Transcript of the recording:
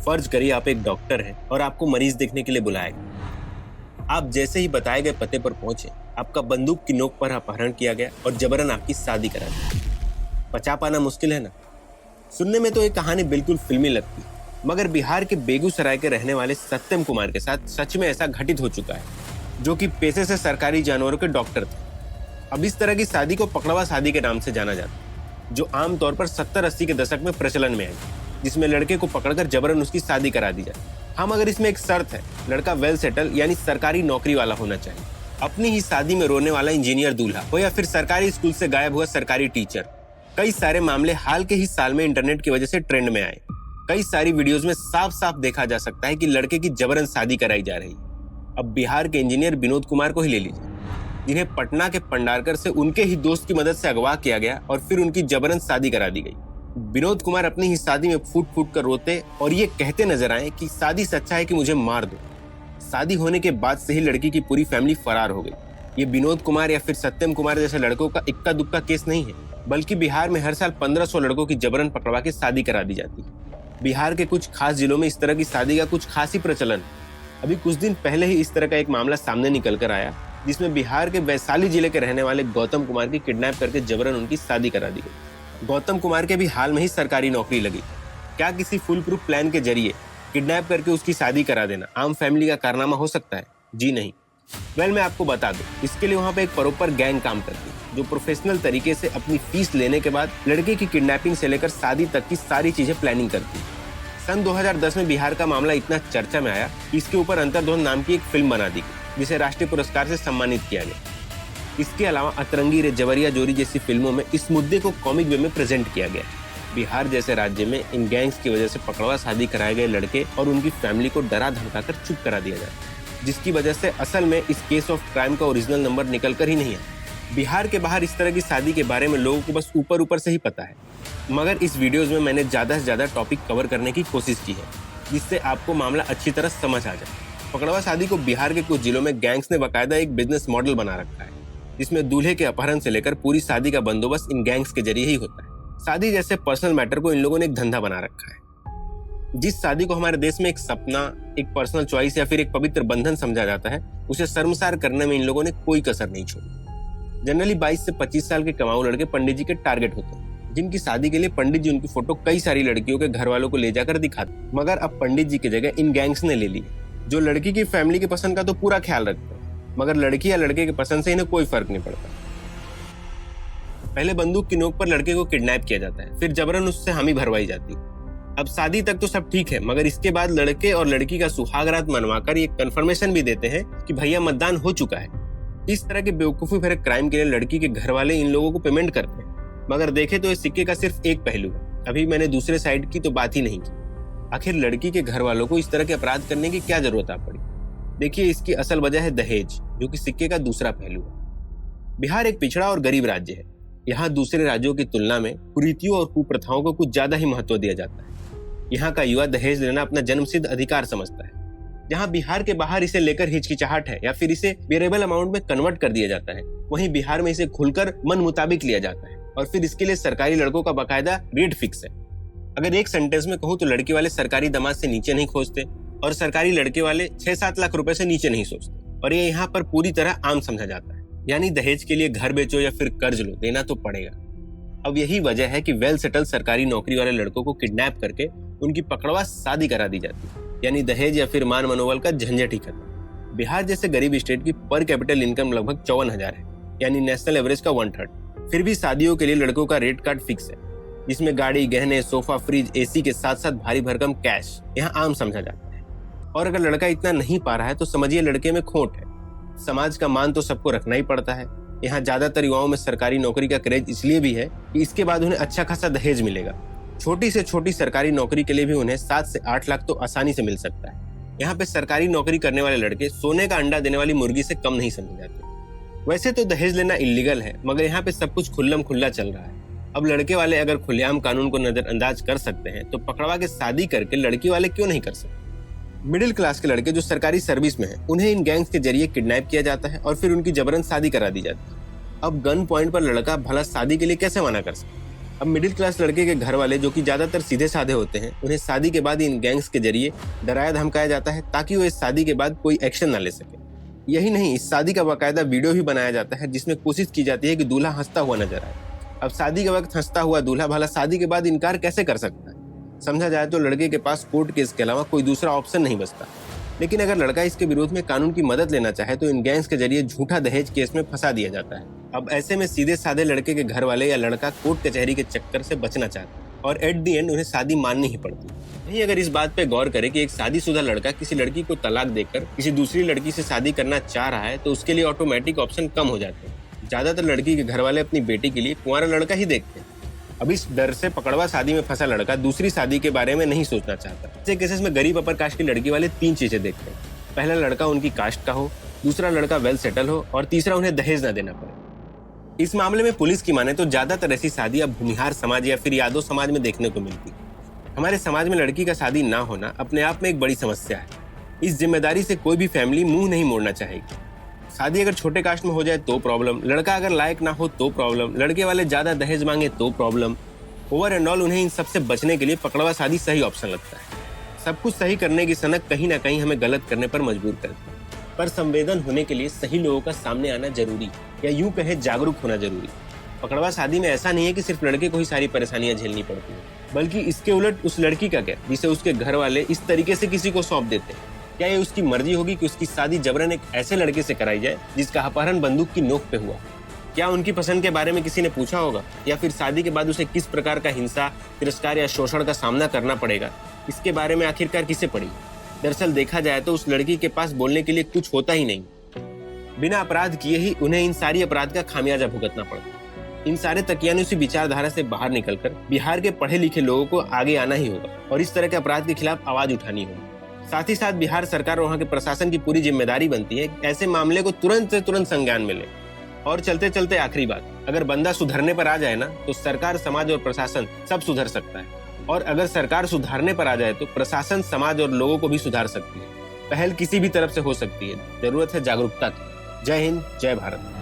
फर्ज करिए आप एक डॉक्टर हैं और आपको मरीज देखने के लिए बुलाया गया। आप जैसे ही बताए गए पते पर पहुंचे, आपका बंदूक की नोक पर अपहरण किया गया और जबरन आपकी शादी करा दी। पचा पाना मुश्किल है ना? सुनने में तो ये कहानी बिल्कुल फिल्मी लगती, मगर बिहार के बेगूसराय के रहने वाले सत्यम कुमार के साथ सच में ऐसा घटित हो चुका है, जो कि पेशे से सरकारी जानवरों के डॉक्टर थे। अब इस तरह की शादी को पकड़वा शादी के नाम से जाना जाता है, जो आमतौर पर 70-80 के दशक में प्रचलन में आई, जिसमें लड़के को पकड़कर जबरन उसकी शादी करा दी जाए। हाँ, मगर इसमें एक शर्त है, लड़का वेल सेटल यानी सरकारी नौकरी वाला होना चाहिए। अपनी ही शादी में रोने वाला इंजीनियर दूल्हा हो या फिर सरकारी स्कूल से गायब हुआ सरकारी टीचर। कई सारे मामले हाल के ही साल में इंटरनेट की वजह से ट्रेंड में आए। कई सारी वीडियोस में साफ साफ देखा जा सकता है कि लड़के की जबरन शादी कराई जा रही है। अब बिहार के इंजीनियर विनोद कुमार को ही ले लीजिए, जिन्हें पटना के पंडारकर से उनके ही दोस्त की मदद से अगवा किया गया और फिर उनकी जबरन शादी करा दी गई। विनोद कुमार अपनी ही शादी में फूट फूट कर रोते और ये कहते नजर आए कि शादी सच्चा है कि मुझे मार दो। शादी होने के बाद से ही लड़की की पूरी फैमिली फरार हो गई। ये विनोद कुमार या फिर सत्यम कुमार जैसे लड़कों का इक्का दुक्का केस नहीं है, बल्कि बिहार में हर साल 1500 लड़कों की जबरन पकड़वा के शादी करा दी जाती है। बिहार के कुछ खास जिलों में इस तरह की शादी का कुछ खास ही प्रचलन। अभी कुछ दिन पहले ही इस तरह का एक मामला सामने निकल कर आया, जिसमें बिहार के वैशाली जिले के रहने वाले गौतम कुमार की किडनैप करके जबरन उनकी शादी करा दी गई। गौतम कुमार के भी हाल में ही सरकारी नौकरी लगी। क्या किसी फुल प्रूफ प्लान के जरिए किडनैप करके उसकी शादी करा देना आम फैमिली का कारनामा हो सकता है? जी नहीं। मैं आपको बता दूं, इसके लिए वहाँ पे एक प्रॉपर गैंग काम करती है, जो प्रोफेशनल तरीके से अपनी फीस लेने के बाद लड़के की किडनैपिंग से लेकर शादी तक की सारी चीजें प्लानिंग करती है। सन 2010 में बिहार का मामला इतना चर्चा में आया कि इसके ऊपर अंतर्द्वंद नाम की एक फिल्म बना दी गई, जिसे राष्ट्रीय पुरस्कार से सम्मानित किया गया। इसके अलावा अतरंगी रे जवरिया जोरी जैसी फिल्मों में इस मुद्दे को कॉमिक वे में प्रेजेंट किया गया। बिहार जैसे राज्य में इन गैंग्स की वजह से पकड़वा शादी कराए गए लड़के और उनकी फैमिली को डरा धमकाकर चुप करा दिया जाए, जिसकी वजह से असल में इस केस ऑफ क्राइम का ओरिजिनल नंबर निकल कर ही नहीं है। बिहार के बाहर इस तरह की शादी के बारे में लोगों को बस ऊपर ऊपर से ही पता है, मगर इस वीडियोस में मैंने ज्यादा से ज्यादा टॉपिक कवर करने की कोशिश की है, जिससे आपको मामला अच्छी तरह समझ आ जाए। पकड़वा शादी को बिहार के कुछ जिलों में गैंग्स ने बाकायदा एक बिजनेस मॉडल बना रखा है, जिसमें दूल्हे के अपहरण से लेकर पूरी शादी का बंदोबस्त इन गैंग्स के जरिए ही होता है। शादी जैसे पर्सनल मैटर को इन लोगों ने एक धंधा बना रखा है। जिस शादी को हमारे देश में एक सपना, एक पर्सनल चॉइस या फिर एक पवित्र बंधन समझा जाता है, उसे शर्मसार करने में इन लोगों ने कोई कसर नहीं छोड़ी। जनरली 22 से 25 साल के कमाऊ लड़के पंडित जी के टारगेट होते हैं, जिनकी शादी के लिए पंडित जी उनकी फोटो कई सारी लड़कियों के घर वालों को ले जाकर दिखाते। मगर अब पंडित जी की जगह इन गैंग्स ने ले ली, जो लड़की की फैमिली की पसंद का तो पूरा ख्याल रखते हैं, मगर लड़की या लड़के की पसंद से इन्हें कोई फर्क नहीं पड़ता। पहले बंदूक की नोक पर लड़के को किडनैप किया जाता है, फिर जबरन उससे हामी भरवाई जाती है। अब शादी तक तो सब ठीक है, मगर इसके बाद लड़के और लड़की का सुहागरात मनवाकर ये कंफर्मेशन भी देते हैं कि भैया मतदान हो चुका है। इस तरह के बेवकूफी भरे क्राइम के लिए लड़की के घर वाले इन लोगों को पेमेंट करते हैं, मगर देखे तो इस सिक्के का सिर्फ एक पहलू है। अभी मैंने दूसरे साइड की तो बात ही नहीं की। आखिर लड़की के घर वालों को इस तरह के अपराध करने की क्या जरूरत आ पड़ी? देखिए, इसकी असल वजह है दहेज, जो कि सिक्के का दूसरा पहलू है। बिहार एक पिछड़ा और गरीब राज्य है। यहाँ दूसरे राज्यों की तुलना में कुरीतियों और कुप्रथाओं को कुछ ज्यादा ही महत्व दिया जाता है। यहाँ का युवा दहेज लेना अपना जन्मसिद्ध अधिकार समझता है। जहाँ बिहार के बाहर इसे लेकर हिचकिचाहट है या फिर इसे वेरिएबल अमाउंट में कन्वर्ट कर दिया जाता है, वहीं बिहार में इसे खुलकर मन मुताबिक लिया जाता है और फिर इसके लिए सरकारी लड़कों का बाकायदा रेट फिक्स है। अगर एक सेंटेंस में कहूँ तो लड़की वाले सरकारी दामाद से नीचे नहीं खोजते और सरकारी लड़के वाले 6-7 लाख रुपए से नीचे नहीं सोचते, और ये यहाँ पर पूरी तरह आम समझा जाता है। यानी दहेज के लिए घर बेचो या फिर कर्ज लो, देना तो पड़ेगा। अब यही वजह है कि वेल सेटल सरकारी नौकरी वाले लड़कों को किडनैप करके उनकी पकड़वा शादी करा दी जाती है। यानी दहेज या फिर मान मनोबल का झंझट ही खत्म। बिहार जैसे गरीब स्टेट की पर कैपिटल इनकम लगभग 54,000 है, यानी नेशनल एवरेज का 1/3। फिर भी शादियों के लिए लड़कों का रेट कार्ड फिक्स है, जिसमें गाड़ी, गहने, सोफा, फ्रिज, एसी के साथ साथ भारी भरकम कैश यहाँ आम समझा जाता है। और अगर लड़का इतना नहीं पा रहा है तो समझिए लड़के में खोट है। समाज का मान तो सबको रखना ही पड़ता है। यहाँ ज्यादातर युवाओं में सरकारी नौकरी का क्रेज इसलिए भी है कि इसके बाद उन्हें अच्छा खासा दहेज मिलेगा। छोटी से छोटी सरकारी नौकरी के लिए भी उन्हें 7 से 8 लाख तो आसानी से मिल सकता है। यहाँ पे सरकारी नौकरी करने वाले लड़के सोने का अंडा देने वाली मुर्गी से कम नहीं समझे जाते। वैसे तो दहेज लेना इलीगल है, मगर यहाँ पे सब कुछ खुल्लम खुल्ला चल रहा है। अब लड़के वाले अगर खुलेआम कानून को नजरअंदाज कर सकते हैं तो पकड़वा के शादी करके लड़की वाले क्यों नहीं कर सकते? मिडिल क्लास के लड़के जो सरकारी सर्विस में हैं, उन्हें इन गैंग्स के जरिए किडनैप किया जाता है और फिर उनकी जबरन शादी करा दी जाती है। अब गन पॉइंट पर लड़का भला शादी के लिए कैसे मना कर सकता? अब मिडिल क्लास लड़के के घर वाले, जो कि ज्यादातर सीधे साधे होते हैं, उन्हें शादी के बाद इन गैंग्स के जरिए डराया धमकाया जाता है ताकि वो इस शादी के बाद कोई एक्शन न ले सके। यही नहीं, इस शादी का बाकायदा वीडियो भी बनाया जाता है जिसमें कोशिश की जाती है कि दूल्हा हंसता हुआ नजर आए। अब शादी के वक्त हंसता हुआ दूल्हा भला शादी के बाद इनकार कैसे कर सकता है? समझा जाए तो लड़के के पास कोर्ट केस के अलावा कोई दूसरा ऑप्शन नहीं बचता। लेकिन अगर लड़का इसके विरोध में कानून की मदद लेना चाहे तो इन गैंग्स के जरिए झूठा दहेज केस में फंसा दिया जाता है। अब ऐसे में सीधे साधे लड़के के घर वाले या लड़का कोर्ट कचहरी के चक्कर से बचना चाहता है और एट दी एंड उन्हें शादी माननी ही पड़ती है। वहीं अगर इस बात पे गौर करें कि एक शादीशुदा लड़का किसी लड़की को तलाक देकर किसी दूसरी लड़की से शादी करना चाह रहा है तो उसके लिए ऑटोमेटिक ऑप्शन कम हो जाते हैं। ज्यादातर लड़की के घर वाले अपनी बेटी के लिए कुंवारा लड़का ही देखते हैं। अब इस डर से पकड़वा शादी में फंसा लड़का दूसरी शादी के बारे में नहीं सोचना चाहता। ऐसे केसेस में गरीब अपर कास्ट की लड़की वाले 3 चीजें देखते हैं। पहला, लड़का उनकी कास्ट का हो, दूसरा लड़का वेल सेटल हो और तीसरा उन्हें दहेज न देना पड़े। इस मामले में पुलिस की माने तो ज्यादातर ऐसी शादियां भूमिहार समाज या फिर यादव समाज में देखने को मिलती है। हमारे समाज में लड़की का शादी ना होना अपने आप में एक बड़ी समस्या है। इस जिम्मेदारी से कोई भी फैमिली मुंह नहीं मोड़ना चाहेगी। शादी अगर छोटे कास्ट में हो जाए तो प्रॉब्लम, लड़का अगर लायक ना हो तो प्रॉब्लम, लड़के वाले ज्यादा दहेज मांगे तो प्रॉब्लम। ओवर एंड ऑल उन्हें इन सबसे बचने के लिए पकड़वा शादी सही ऑप्शन लगता है। सब कुछ सही करने की सनक कहीं ना कहीं हमें गलत करने पर मजबूर करती है। पर संवेदन होने के लिए सही लोगों का सामने आना जरूरी, या यूं कहे जागरूक होना जरूरी। पकड़वा शादी में ऐसा नहीं है कि सिर्फ लड़के को ही सारी परेशानियां झेलनी पड़ती है, बल्कि इसके उलट उस लड़की का क्या जिसे उसके घर वाले इस तरीके से किसी को सौंप देते हैं। क्या ये उसकी मर्जी होगी कि उसकी शादी जबरन एक ऐसे लड़के से कराई जाए जिसका अपहरण बंदूक की नोक पे हुआ? क्या उनकी पसंद के बारे में किसी ने पूछा होगा? या फिर शादी के बाद उसे किस प्रकार का हिंसा, तिरस्कार या शोषण का सामना करना पड़ेगा, इसके बारे में आखिरकार किसे पड़ी? दरअसल देखा जाए तो उस लड़की के पास बोलने के लिए कुछ होता ही नहीं। बिना अपराध किए ही उन्हें इन सारी अपराध का खामियाजा भुगतना पड़ता। इन सारे तकियानुसी विचारधारा से बाहर निकलकर बिहार के पढ़े लिखे लोगों को आगे आना ही होगा और इस तरह के अपराध के खिलाफ आवाज उठानी होगी। साथ ही साथ बिहार सरकार और वहाँ के प्रशासन की पूरी जिम्मेदारी बनती है कि ऐसे मामले को तुरंत से तुरंत संज्ञान में ले। और चलते चलते आखिरी बात, अगर बंदा सुधरने पर आ जाए ना तो सरकार, समाज और प्रशासन सब सुधर सकता है। और अगर सरकार सुधारने पर आ जाए तो प्रशासन, समाज और लोगों को भी सुधार सकती है। पहल किसी भी तरफ से हो सकती है, जरूरत है जागरूकता की। जय हिंद, जय भारत।